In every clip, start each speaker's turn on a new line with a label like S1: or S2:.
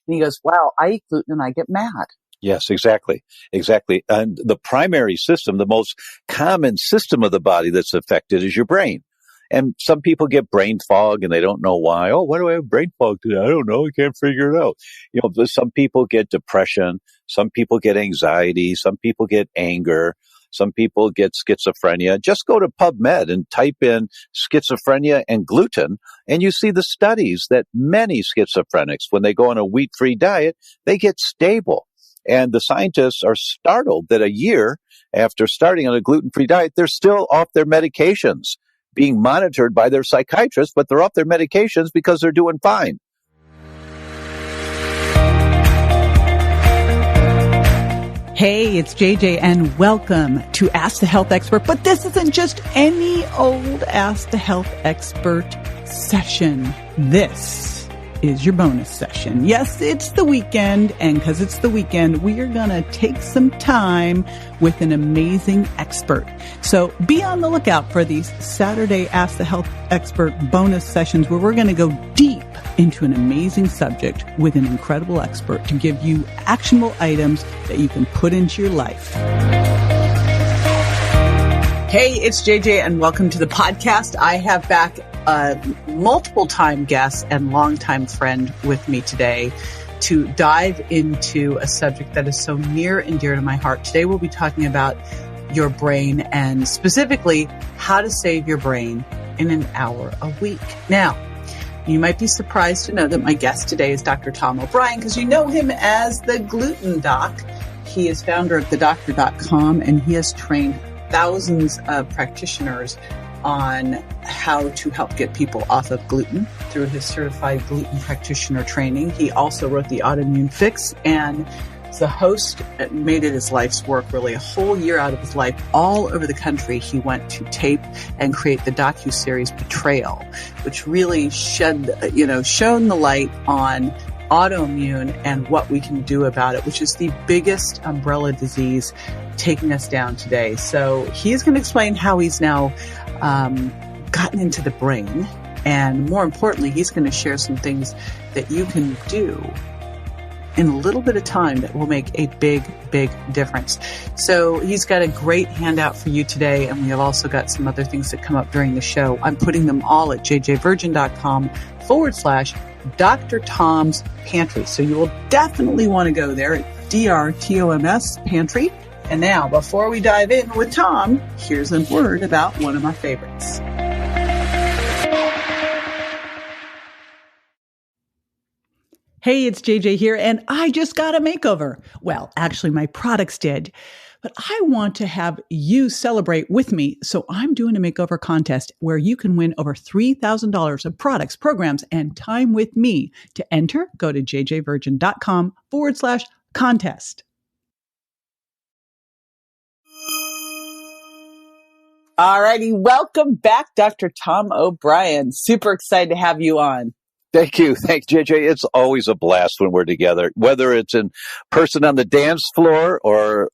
S1: And he goes, wow, I eat gluten and I get mad.
S2: Yes, exactly. Exactly. And the primary system, the most common system of the body that's affected is your brain. And some people get brain fog and they don't know why. Oh, why do I have brain fog today? I don't know. I can't figure it out. Some people get depression. Some people get anxiety. Some people get anger. Some people get schizophrenia. Just go to PubMed and type in schizophrenia and gluten, and you see the studies that many schizophrenics, when they go on a wheat-free diet, they get stable. And the scientists are startled that a year after starting on a gluten-free diet, they're still off their medications, being monitored by their psychiatrist, but they're off their medications because they're doing fine.
S3: Hey, it's JJ, and welcome to Ask the Health Expert. But this isn't just any old Ask the Health Expert session. This is your bonus session. Yes, it's the weekend, and because it's the weekend, we are going to take some time with an amazing expert. So be on the lookout for these Saturday Ask the Health Expert bonus sessions where we're going to go deep into an amazing subject with an incredible expert to give you actionable items that you can put into your life. Hey, it's JJ, and welcome to the podcast. I have back a multiple-time guest and longtime friend with me today to dive into a subject that is so near and dear to my heart. Today we'll be talking about your brain, and specifically how to save your brain in an hour a week. Now, you might be surprised to know that my guest today is Dr. Tom O'Brien, because you know him as the Gluten Doc. He is founder of thedoctor.com, and he has trained thousands of practitioners on how to help get people off of gluten through his certified gluten practitioner training. He also wrote the Autoimmune Fix, and as a host, made it his life's work, really a whole year out of his life. All over the country, he went to tape and create the docuseries Betrayal, which really shone the light on autoimmune and what we can do about it, which is the biggest umbrella disease taking us down today. So he's going to explain how he's now gotten into the brain. And more importantly, he's going to share some things that you can do in a little bit of time that will make a big, big difference. So he's got a great handout for you today. And we have also got some other things that come up during the show. I'm putting them all at jjvirgin.com/Dr. Tom's Pantry. So you will definitely want to go there at DRTOMS Pantry. And now, before we dive in with Tom, here's a word about one of my favorites. Hey, it's JJ here, and I just got a makeover. Well, actually, my products did. But I want to have you celebrate with me, so I'm doing a makeover contest where you can win over $3,000 of products, programs, and time with me. To enter, go to jjvirgin.com/contest. All righty. Welcome back, Dr. Tom O'Brien. Super excited to have you on.
S2: Thank you. Thanks, JJ. It's always a blast when we're together, whether it's in person on the dance floor or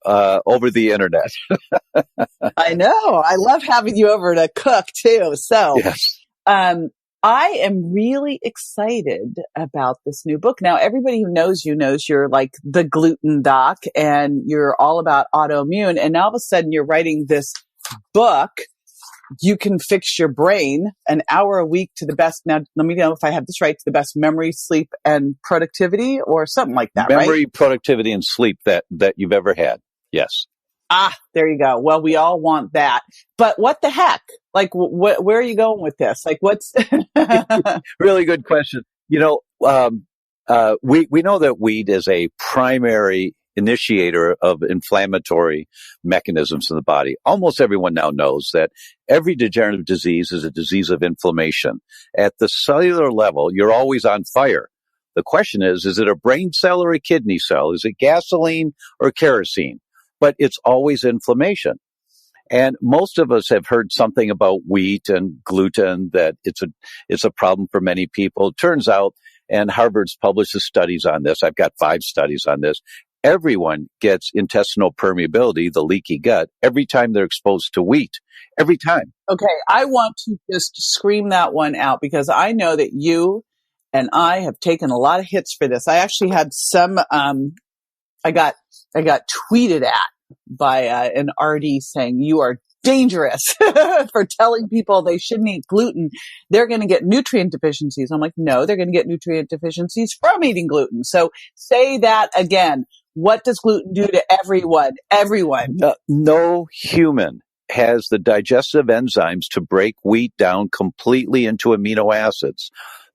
S2: over the internet.
S3: I know. I love having you over to cook too. So,
S2: yes.
S3: I am really excited about this new book. Now, everybody who knows you knows you're like the gluten doc and you're all about autoimmune. And now all of a sudden you're writing this book. You can fix your brain an hour a week to the best. Now, let me know if I have this right, to the best memory, sleep, and productivity, or something like that,
S2: memory,
S3: right?
S2: productivity, and sleep that you've ever had. Yes.
S3: There you go. Well, we all want that. But what the heck? Like, where are you going with this? Like, what's...
S2: Really good question. We know that wheat is a primary initiator of inflammatory mechanisms in the body. Almost everyone now knows that every degenerative disease is a disease of inflammation. At the cellular level, you're always on fire. The question is it a brain cell or a kidney cell? Is it gasoline or kerosene? But it's always inflammation. And most of us have heard something about wheat and gluten, that it's a problem for many people. It turns out, and Harvard's publishes studies on this. I've got 5 studies on this. Everyone gets intestinal permeability, the leaky gut, every time they're exposed to wheat. Every time.
S3: Okay, I want to just scream that one out because I know that you and I have taken a lot of hits for this. I actually had some, I got tweeted at by an RD saying, "You are dangerous for telling people they shouldn't eat gluten. They're going to get nutrient deficiencies." I'm like, no, they're going to get nutrient deficiencies from eating gluten. So say that again. What does gluten do to everyone? Everyone.
S2: No human has the digestive enzymes to break wheat down completely into amino acids.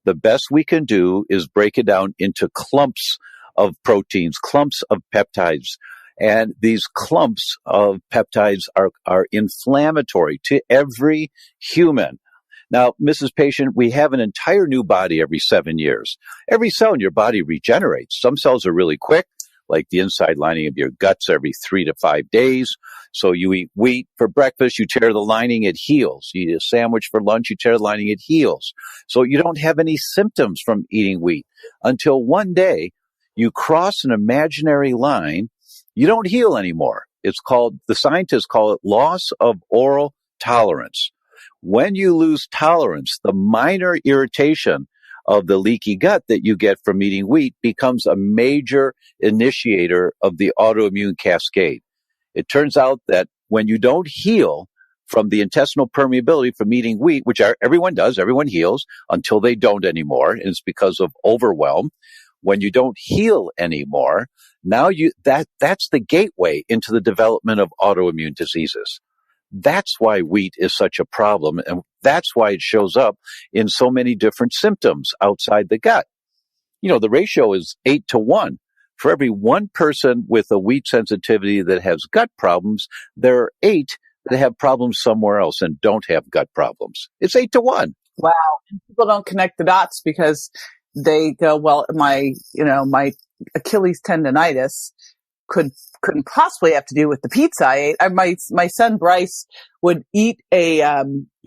S2: The best we can do is break it down into clumps of proteins, clumps of peptides. And these clumps of peptides are inflammatory to every human. Now, Mrs. Patient, we have an entire new body every 7 years. Every cell in your body regenerates. Some cells are really quick, like the inside lining of your guts every 3 to 5 days. So you eat wheat for breakfast, you tear the lining, it heals. You eat a sandwich for lunch, you tear the lining, it heals. So you don't have any symptoms from eating wheat until one day you cross an imaginary line, you don't heal anymore. The scientists call it loss of oral tolerance. When you lose tolerance, the minor irritation of the leaky gut that you get from eating wheat becomes a major initiator of the autoimmune cascade. It turns out that when you don't heal from the intestinal permeability from eating wheat, which everyone does, everyone heals until they don't anymore, and it's because of overwhelm. When you don't heal anymore, now that's the gateway into the development of autoimmune diseases. That's why wheat is such a problem, and that's why it shows up in so many different symptoms outside the gut. The ratio is 8-1. For every one person with a wheat sensitivity that has gut problems, there are 8 that have problems somewhere else and don't have gut problems. It's 8-1.
S3: Wow. And people don't connect the dots because they go, well, my Achilles tendonitis couldn't possibly have to do with the pizza I ate. My son Bryce would eat he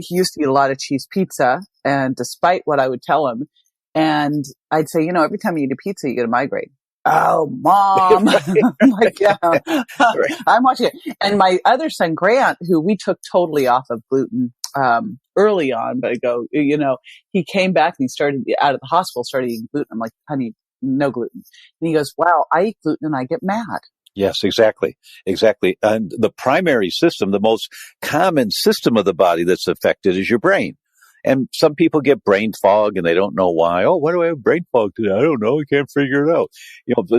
S3: used to eat a lot of cheese pizza, and despite what I would tell him, and I'd say, every time you eat a pizza, you get a migraine. Oh, Mom. I'm like, yeah,
S2: Right.
S3: I'm watching it. And my other son, Grant, who we took totally off of gluten, early on, but I go, he came back and he started out of the hospital, started eating gluten. I'm like, honey, no gluten. And he goes, wow, I eat gluten and I get mad.
S2: Yes, exactly. And the primary system, the most common system of the body that's affected is your brain. And some people get brain fog and they don't know why. Oh, why do I have brain fog today? I don't know. I can't figure it out.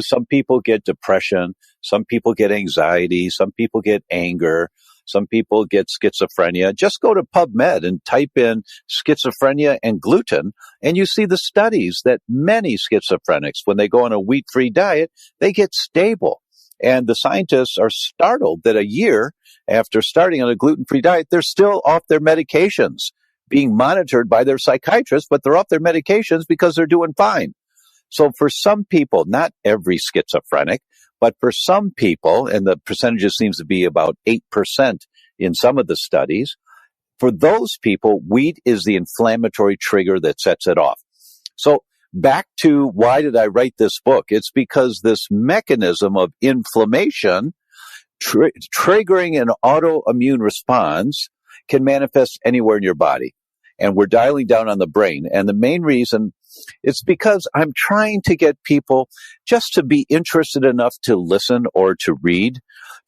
S2: Some people get depression. Some people get anxiety. Some people get anger. Some people get schizophrenia. Just go to PubMed and type in schizophrenia and gluten, and you see the studies that many schizophrenics, when they go on a wheat-free diet, they get stable. And the scientists are startled that a year after starting on a gluten-free diet, they're still off their medications, being monitored by their psychiatrist, but they're off their medications because they're doing fine. So for some people, not every schizophrenic, but for some people, and the percentages seems to be about 8% in some of the studies, for those people, wheat is the inflammatory trigger that sets it off. So back to why did I write this book? It's because this mechanism of inflammation triggering an autoimmune response can manifest anywhere in your body. And we're dialing down on the brain. And the main reason, it's because I'm trying to get people just to be interested enough to listen or to read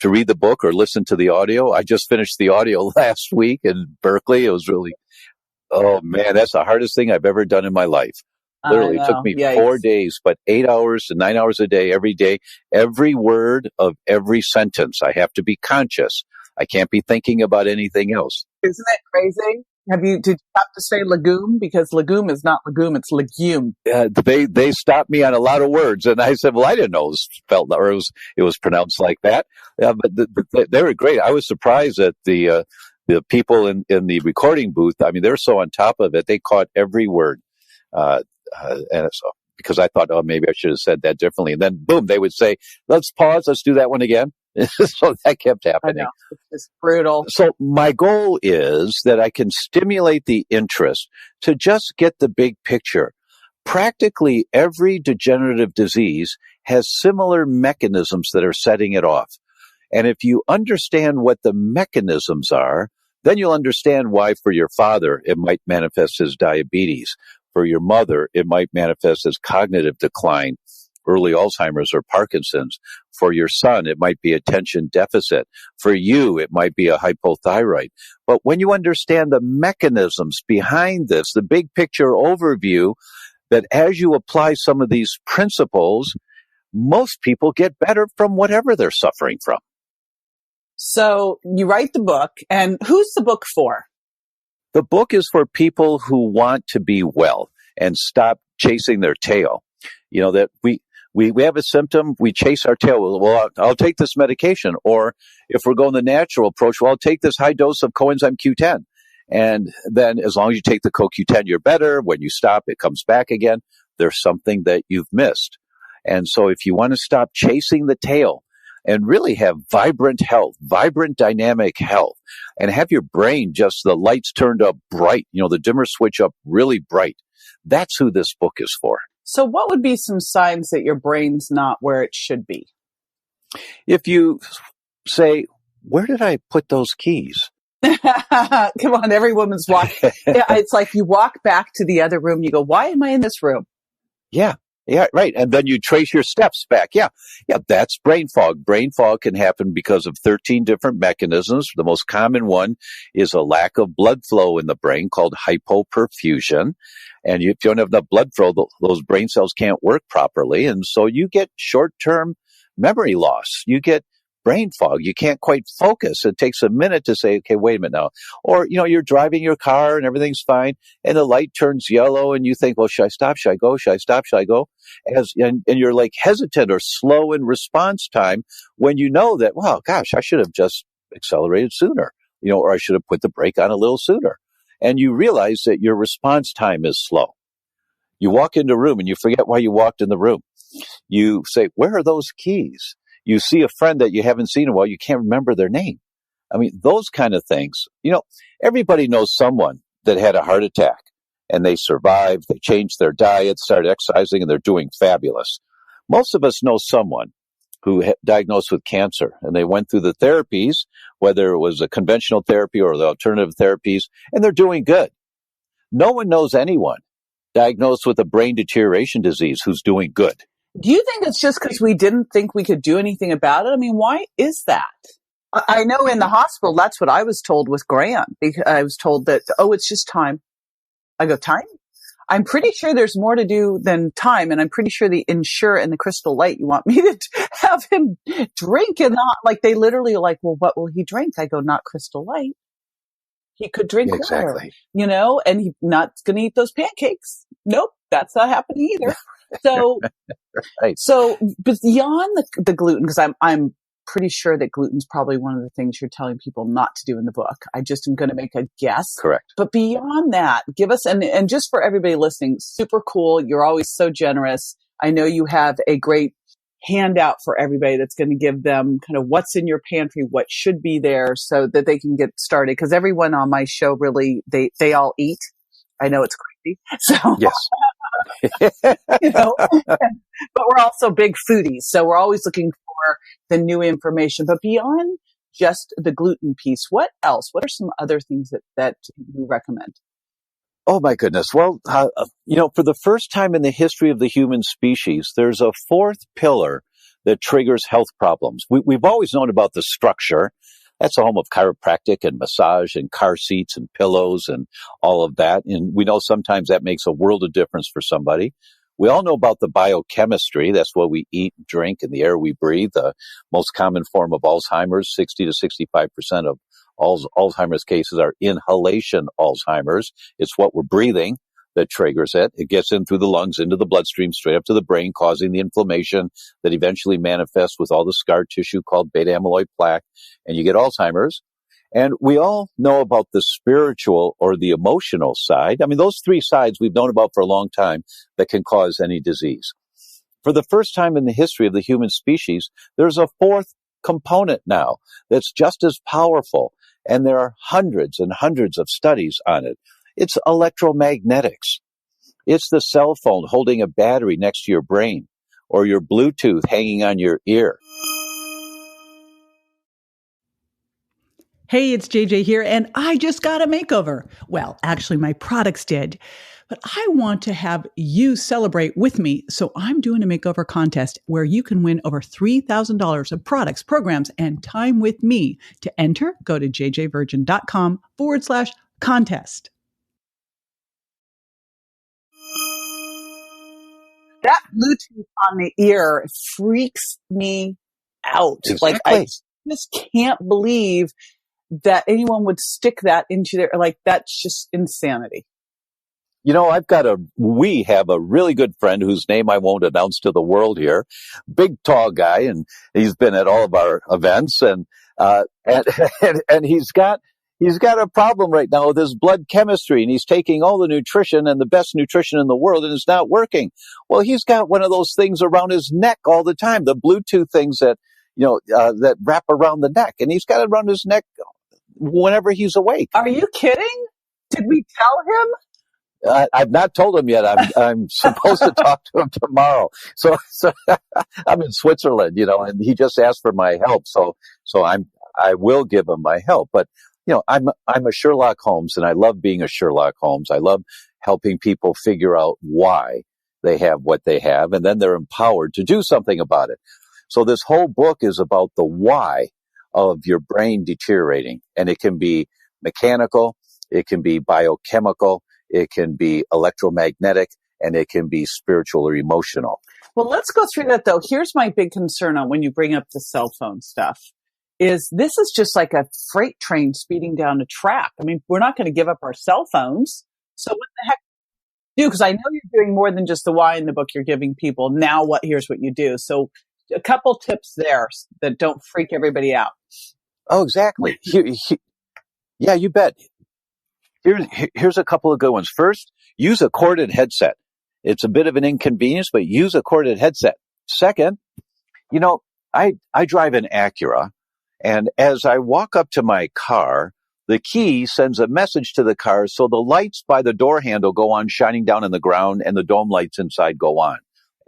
S2: the book or listen to the audio. I just finished the audio last week in Berkeley. It was really, oh man, that's the hardest thing I've ever done in my life. Literally, it took me 4 days, but 8 hours to 9 hours a day, every day, every word of every sentence. I have to be conscious. I can't be thinking about anything else.
S3: Isn't that crazy? Did you have to say legume? Because legume is not legume, it's legume.
S2: They stopped me on a lot of words, and I said, well, I didn't know it was spelled, or it was pronounced like that. But they were great. I was surprised that the people in the recording booth, I mean, they're so on top of it. They caught every word. And so, because I thought, oh, maybe I should have said that differently. And then boom, they would say, let's pause. Let's do that one again. So that kept happening.
S3: I know. It's brutal.
S2: So my goal is that I can stimulate the interest to just get the big picture. Practically every degenerative disease has similar mechanisms that are setting it off. And if you understand what the mechanisms are, then you'll understand why for your father it might manifest as diabetes. For your mother, it might manifest as cognitive decline, early Alzheimer's or Parkinson's. For your son, it might be attention deficit. For you, it might be a hypothyroid. But when you understand the mechanisms behind this, the big picture overview, that as you apply some of these principles, most people get better from whatever they're suffering from.
S3: So you write the book, and who's the book for?
S2: The book is for people who want to be well and stop chasing their tail. You know, that we have a symptom, we chase our tail. Well, I'll take this medication. Or if we're going the natural approach, well, I'll take this high dose of coenzyme Q10. And then as long as you take the CoQ10, you're better. When you stop, it comes back again. There's something that you've missed. And so if you want to stop chasing the tail and really have vibrant health, vibrant dynamic health, and have your brain just the lights turned up bright, you know, the dimmer switch up really bright, that's who this book is for.
S3: So what would be some signs that your brain's not where it should be?
S2: If you say, where did I put those keys?
S3: Come on, every woman's walking. It's like you walk back to the other room, you go, why am I in this room?
S2: Yeah, right. And then you trace your steps back. Yeah, that's brain fog. Brain fog can happen because of 13 different mechanisms. The most common one is a lack of blood flow in the brain called hypoperfusion. And if you don't have enough blood flow, those brain cells can't work properly. And so you get short-term memory loss. You get brain fog. You can't quite focus. It takes a minute to say, okay, wait a minute now. Or, you know, you're driving your car and everything's fine and the light turns yellow and you think, well, should I stop? Should I go? Should I stop? Should I go? And you're like hesitant or slow in response time when you know that, well, gosh, I should have just accelerated sooner, you know, or I should have put the brake on a little sooner. And you realize that your response time is slow. You walk into a room and you forget why you walked in the room. You say, where are those keys? You see a friend that you haven't seen in a while, you can't remember their name. I mean, those kind of things. You know, everybody knows someone that had a heart attack and they survived, they changed their diet, started exercising, and they're doing fabulous. Most of us know someone who diagnosed with cancer and they went through the therapies, whether it was a conventional therapy or the alternative therapies, and they're doing good. No one knows anyone diagnosed with a brain deterioration disease who's doing good.
S3: Do you think it's just because we didn't think we could do anything about it? I mean, why is that? I know in the hospital, that's what I was told with Graham. I was told that, it's just time. I go, time? I'm pretty sure there's more to do than time. And I'm pretty sure the Ensure and the Crystal Light, you want me to have him drink and not, like, they literally are like, well, what will he drink? I go, not Crystal Light. He could drink water, you know, and he's not going to eat those pancakes. Nope, that's not happening either. So,
S2: right.
S3: So beyond the gluten, because I'm pretty sure that gluten's probably one of the things you're telling people not to do in the book. I just am going to make a guess.
S2: Correct.
S3: But beyond that, give us, and just for everybody listening, super cool. You're always so generous. I know you have a great handout for everybody that's going to give them kind of what's in your pantry, what should be there so that they can get started. Because everyone on my show really, they all eat. I know it's crazy. So
S2: yes.
S3: You know, but we're also big foodies. So we're always looking for the new information. But beyond just the gluten piece, what else? What are some other things that you recommend?
S2: Oh, my goodness. Well, you know, for the first time in the history of the human species, there's a fourth pillar that triggers health problems. We've always known about the structure. That's a home of chiropractic and massage and car seats and pillows and all of that. And we know sometimes that makes a world of difference for somebody. We all know about the biochemistry. That's what we eat and drink and the air we breathe. The most common form of Alzheimer's, 60 to 65% of Alzheimer's cases are inhalation Alzheimer's. It's what we're breathing that triggers it. It gets in through the lungs, into the bloodstream, straight up to the brain, causing the inflammation that eventually manifests with all the scar tissue called beta amyloid plaque, and you get Alzheimer's. And we all know about the spiritual or the emotional side. I mean, those three sides we've known about for a long time that can cause any disease. For the first time in the history of the human species, there's a fourth component now that's just as powerful, and there are hundreds and hundreds of studies on it. It's electromagnetics. It's the cell phone holding a battery next to your brain, or your Bluetooth hanging on your ear.
S3: Hey, it's JJ here, and I just got a makeover. Well, actually, my products did. But I want to have you celebrate with me, so I'm doing a makeover contest where you can win over $3,000 of products, programs, and time with me. To enter, go to jjvirgin.com/contest. That Bluetooth on the ear freaks me out. Like, I
S2: Exactly.
S3: just can't believe that anyone would stick that into their, like, that's just insanity.
S2: You know, we have a really good friend whose name I won't announce to the world here. Big, tall guy, and he's been at all of our events, and and he's got a problem right now with his blood chemistry, and he's taking all the nutrition and the best nutrition in the world, and it's not working. Well, he's got one of those things around his neck all the time, the Bluetooth things that, that wrap around the neck, and he's got it around his neck whenever he's awake.
S3: Are you kidding? Did we tell him?
S2: I've not told him yet. I'm supposed to talk to him tomorrow. So I'm in Switzerland, and he just asked for my help. So I will give him my help. But I'm a Sherlock Holmes, and I love being a Sherlock Holmes. I love helping people figure out why they have what they have, and then they're empowered to do something about it. So this whole book is about the why of your brain deteriorating, and it can be mechanical, it can be biochemical, it can be electromagnetic, and it can be spiritual or emotional.
S3: Well, let's go through that, though. Here's my big concern on when you bring up the cell phone stuff is this is just like a freight train speeding down a track. I mean, we're not going to give up our cell phones. So what the heck do you do? Because I know you're doing more than just the why in the book. You're giving people now here's what you do. So a couple tips there that don't freak everybody out.
S2: Oh, exactly. Yeah, you bet. Here's a couple of good ones. First, use a corded headset. It's a bit of an inconvenience, but use a corded headset. Second, I drive an Acura, and as I walk up to my car, the key sends a message to the car, so the lights by the door handle go on, shining down on the ground, and the dome lights inside go on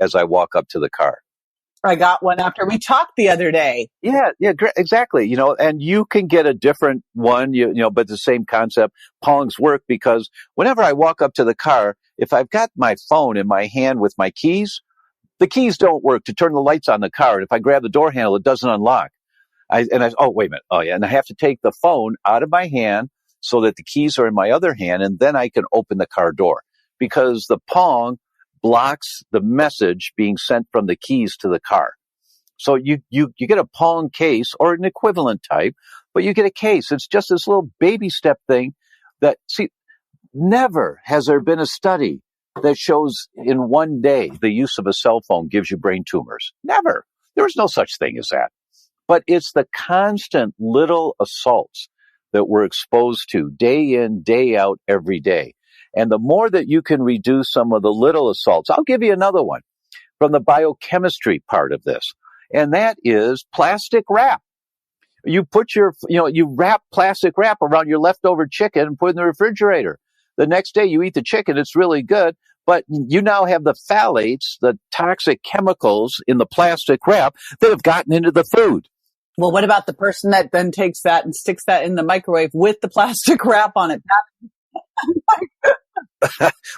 S2: as I walk up to the car.
S3: I got one after we talked the other day.
S2: Yeah, exactly. And you can get a different one, but the same concept. Pongs work because whenever I walk up to the car, if I've got my phone in my hand with my keys, the keys don't work to turn the lights on the car. And if I grab the door handle, it doesn't unlock. Oh, wait a minute. Oh, yeah. And I have to take the phone out of my hand so that the keys are in my other hand, and then I can open the car door because the Pong blocks the message being sent from the keys to the car. So you get a Pong case or an equivalent type, but you get a case. It's just this little baby step thing never has there been a study that shows in one day the use of a cell phone gives you brain tumors. Never. There is no such thing as that. But it's the constant little assaults that we're exposed to day in, day out, every day. And the more that you can reduce some of the little assaults, I'll give you another one from the biochemistry part of this. And that is plastic wrap. You put you wrap plastic wrap around your leftover chicken and put it in the refrigerator. The next day you eat the chicken, it's really good, but you now have the phthalates, the toxic chemicals in the plastic wrap that have gotten into the food.
S3: Well, what about the person that then takes that and sticks that in the microwave with the plastic wrap on it?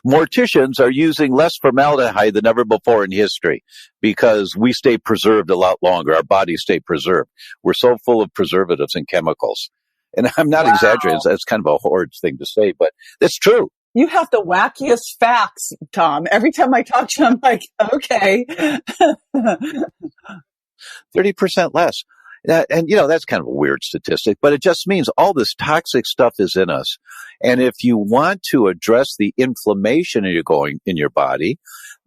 S2: Morticians are using less formaldehyde than ever before in history because we stay preserved a lot longer. Our bodies stay preserved. We're so full of preservatives and chemicals. And I'm not exaggerating. That's kind of a horrid thing to say, but it's true.
S3: You have the wackiest facts, Tom. Every time I talk to you, I'm like, okay.
S2: 30% less. And, that's kind of a weird statistic, but it just means all this toxic stuff is in us. And if you want to address the inflammation in your body,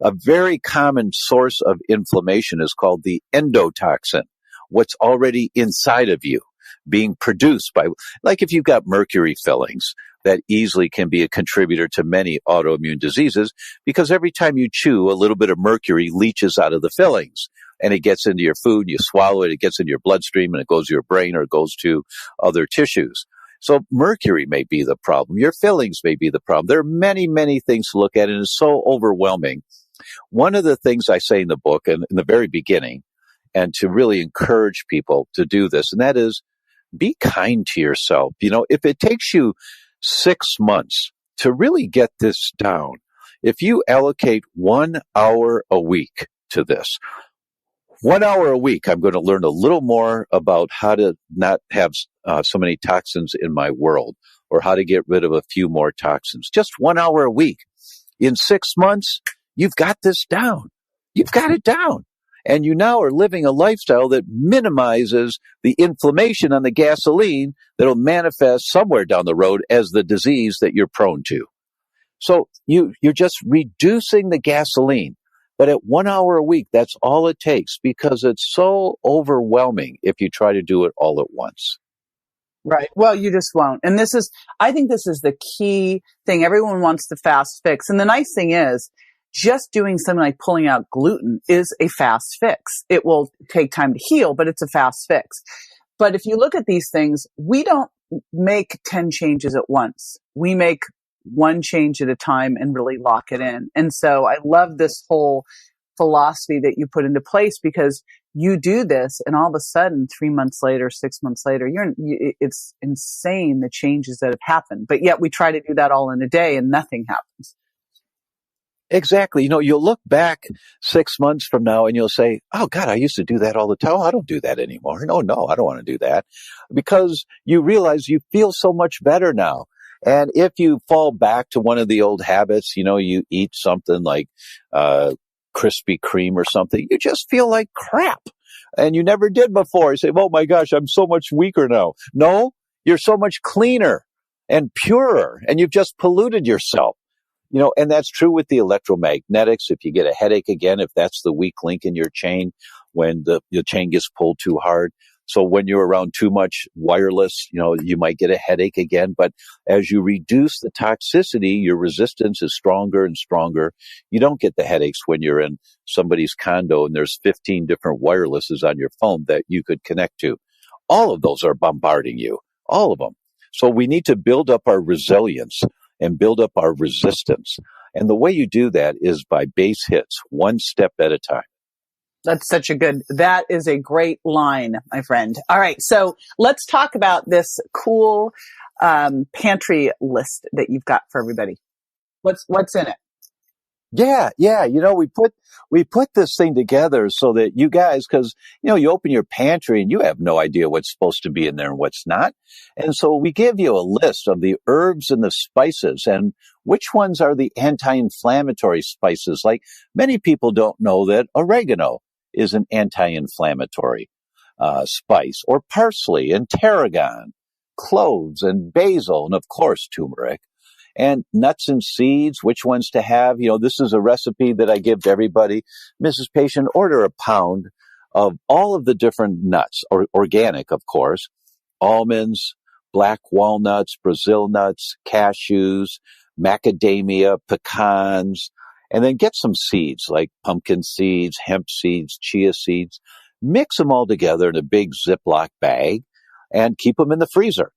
S2: a very common source of inflammation is called the endotoxin, what's already inside of you being produced by, like if you've got mercury fillings, that easily can be a contributor to many autoimmune diseases because every time you chew, a little bit of mercury leaches out of the fillings. And it gets into your food, you swallow it, it gets into your bloodstream, and it goes to your brain or it goes to other tissues. So mercury may be the problem. Your fillings may be the problem. There are many, many things to look at, and it's so overwhelming. One of the things I say in the book, and in the very beginning, and to really encourage people to do this, and that is be kind to yourself. If it takes you 6 months to really get this down, if you allocate 1 hour a week to this, 1 hour a week, I'm going to learn a little more about how to not have so many toxins in my world, or how to get rid of a few more toxins. Just 1 hour a week. In 6 months, you've got this down. You've got it down. And you now are living a lifestyle that minimizes the inflammation on the gasoline that'll manifest somewhere down the road as the disease that you're prone to. So you're just reducing the gasoline. But at 1 hour a week, that's all it takes, because it's so overwhelming if you try to do it all at once.
S3: Right. Well, you just won't. And I think this is the key thing. Everyone wants the fast fix. And the nice thing is, just doing something like pulling out gluten is a fast fix. It will take time to heal, but it's a fast fix. But if you look at these things, we don't make 10 changes at once. We make one change at a time and really lock it in. And so I love this whole philosophy that you put into place, because you do this and all of a sudden 3 months later, 6 months later, it's insane the changes that have happened. But yet we try to do that all in a day and nothing happens.
S2: Exactly. You'll look back 6 months from now and you'll say, oh God, I used to do that all the time. Oh, I don't do that anymore. No, I don't want to do that, because you realize you feel so much better now. And if you fall back to one of the old habits, you eat something like Krispy Kreme or something, you just feel like crap. And you never did before. You say, oh my gosh, I'm so much weaker now. No, you're so much cleaner and purer, and you've just polluted yourself. And that's true with the electromagnetics. If you get a headache again, if that's the weak link in your chain, when your chain gets pulled too hard. So when you're around too much wireless, you might get a headache again. But as you reduce the toxicity, your resistance is stronger and stronger. You don't get the headaches when you're in somebody's condo and there's 15 different wirelesses on your phone that you could connect to. All of those are bombarding you, all of them. So we need to build up our resilience and build up our resistance. And the way you do that is by base hits, one step at a time.
S3: That is a great line, my friend. All right. So let's talk about this cool pantry list that you've got for everybody. What's in it?
S2: Yeah. We put this thing together so that you guys, because, you open your pantry and you have no idea what's supposed to be in there and what's not. And so we give you a list of the herbs and the spices and which ones are the anti-inflammatory spices. Like, many people don't know that oregano is an anti-inflammatory spice, or parsley and tarragon, cloves and basil, and of course turmeric. And nuts and seeds, which ones to have. This is a recipe that I give to everybody. Mrs. Patient, order a pound of all of the different nuts, or organic, of course, almonds, black walnuts, Brazil nuts, cashews, macadamia, pecans, and then get some seeds like pumpkin seeds, hemp seeds, chia seeds. Mix them all together in a big Ziploc bag and keep them in the freezer.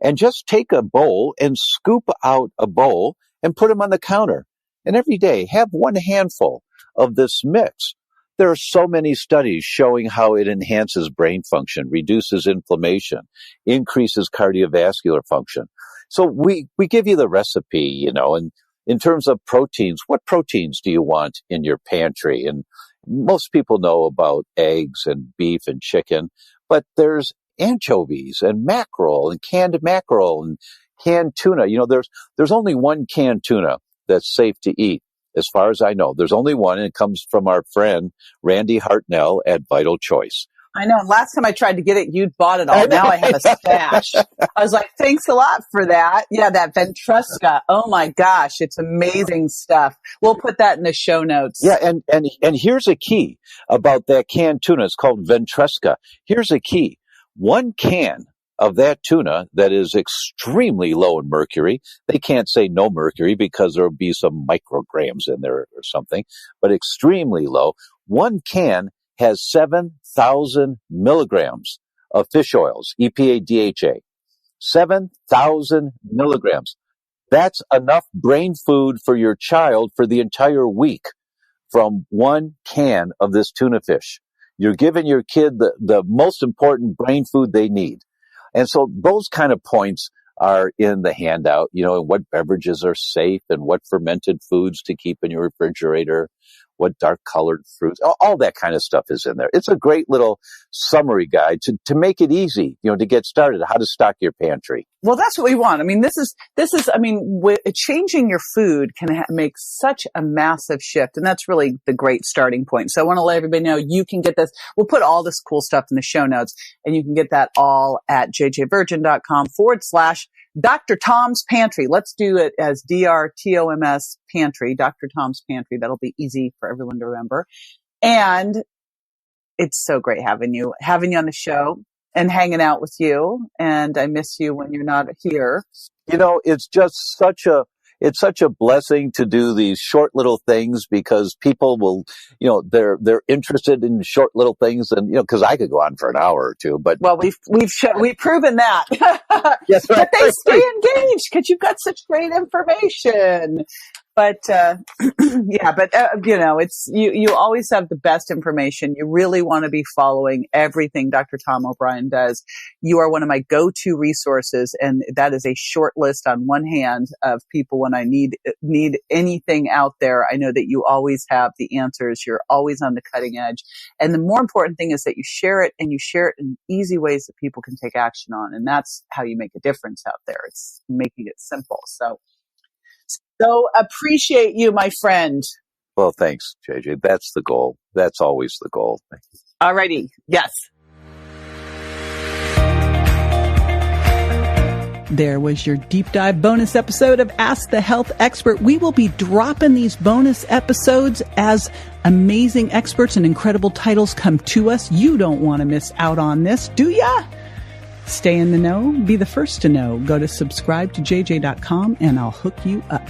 S2: And just take a bowl and scoop out a bowl and put them on the counter. And every day, have one handful of this mix. There are so many studies showing how it enhances brain function, reduces inflammation, increases cardiovascular function. So we give you the recipe, and in terms of proteins, what proteins do you want in your pantry? And most people know about eggs and beef and chicken, but there's anchovies and mackerel and canned tuna. There's only one canned tuna that's safe to eat, as far as I know. There's only one, and it comes from our friend Randy Hartnell at Vital Choice.
S3: I know. Last time I tried to get it, you'd bought it all. Now I have a stash. I was like, thanks a lot for that. Yeah, that Ventresca. Oh my gosh, it's amazing stuff. We'll put that in the show notes.
S2: Yeah, and here's a key about that canned tuna. It's called Ventresca. Here's a key. One can of that tuna that is extremely low in mercury. They can't say no mercury because there will be some micrograms in there or something, but extremely low. One can has 7,000 milligrams of fish oils, EPA, DHA. 7,000 milligrams. That's enough brain food for your child for the entire week from one can of this tuna fish. You're giving your kid the most important brain food they need. And so those kind of points are in the handout, and what beverages are safe and what fermented foods to keep in your refrigerator, what dark colored fruits, all that kind of stuff is in there. It's a great little summary guide to make it easy, to get started, how to stock your pantry.
S3: Well, that's what we want. I mean, changing your food can make such a massive shift. And that's really the great starting point. So I want to let everybody know you can get this. We'll put all this cool stuff in the show notes, and you can get that all at jjvirgin.com/Dr. Tom's Pantry. Let's do it as DRTOMS Pantry, Dr. Tom's Pantry. That'll be easy for everyone to remember. And it's so great having you on the show and hanging out with you. And I miss you when you're not here.
S2: It's just such a blessing to do these short little things, because people will, they're interested in short little things, and because I could go on for an hour or two, but
S3: well, we've proven that.
S2: Yes, right.
S3: But they stay engaged because you've got such great information. But it's you always have the best information. You really want to be following everything Dr. Tom O'Brien does. You are one of my go-to resources, and that is a short list on one hand of people when I need anything out there. I know that you always have the answers. You're always on the cutting edge. And the more important thing is that you share it, and you share it in easy ways that people can take action on. And that's how you make a difference out there. It's making it simple. So appreciate you, my friend.
S2: Well, thanks, JJ. That's the goal. That's always the goal. Thank you.
S3: All righty. Yes. There was your deep dive bonus episode of Ask the Health Expert. We will be dropping these bonus episodes as amazing experts and incredible titles come to us. You don't want to miss out on this, do ya? Stay in the know. Be the first to know. Go to subscribe to jj.com and I'll hook you up.